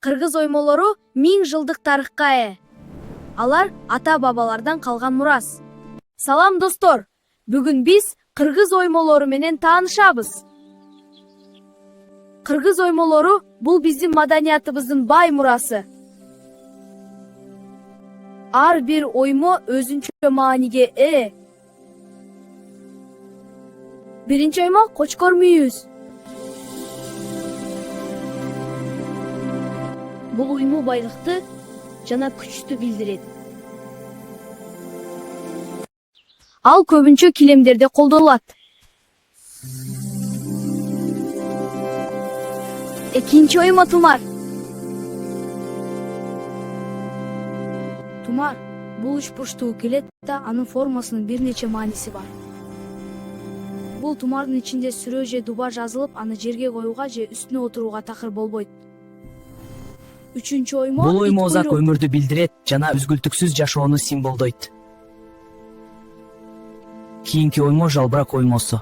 Кыргыз оймолору 1000 жылдык тарыхка ээ. Алар ата-бабалардан калган мурас. Салам достор. Бүгүн биз кыргыз оймолору менен таанышабыз. Кыргыз оймолору бул биздин маданиятыбыздын бай мурасы. Ар бир оймо өзүнчө мааниге ээ. Биринчи оймо кочкор мүйүз. Бул уйму байлыкты жана күчтү билдирет. Ал көбүнчө килемдерде колдонулат. Экинчи оймо тумар. Тумар бул үч бурчтуу келет да анын формасынын бир нече мааниси бар. Бул тумардын ичинде сүрөө же дуба жазылып, аны жерге коюуга же үстүнө отурууга такыр болбойт. Үчүнчү оймо Бул оймо узак өмүрдү билдирет жана үзгүлтүксүз жашоону символдойт. Кийинки оймо жалбырак оймосу.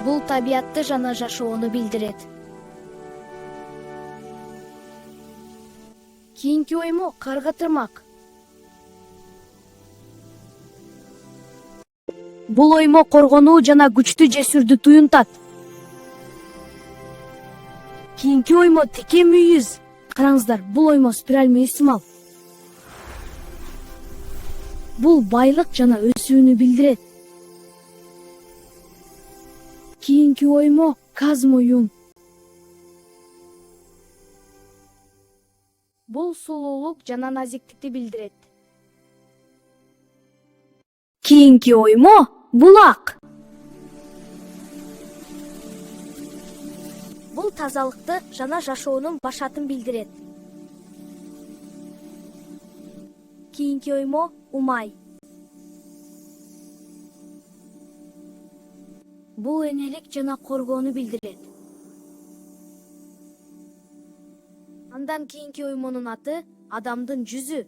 Бул табиятты жана жашоону билдирет. Кийинки оймо карга тырмак. Бул оймо коргонуу жана күчтүү жесүрдү туюнтат. Кийинки оймо теке мүйүз. Караңыздар, бул оймо спираль сымал. Бул байлык жана өсүүнү билдирет. Кийинки оймо казмоюн. Бул сулуулук жана назиктикти билдирет. Кийинки оймо булак. Бул тазалыкты жана жашоонун башатын билдирет. Кийинки оймо умай. Бул энелик жана коргоону билдирет. Андан кийинки оймонун аты адамдын жүзү.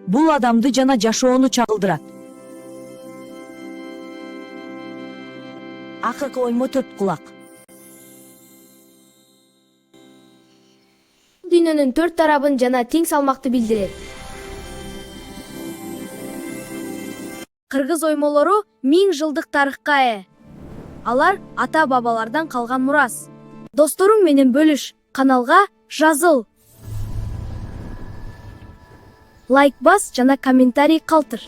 Бул адамды жана жашоону чагылдырат. Акыркы оймо төрт кулак. Дүйнөнүн төрт тарабын жана тең салмакты билдирет. Кыргыз оймолору 1000 жылдык тарыхка ээ. Алар ата-бабалардан калган мурас. Досторуң менен бөлүш, каналга жазыл. Лайк бас жана комментарий калтыр.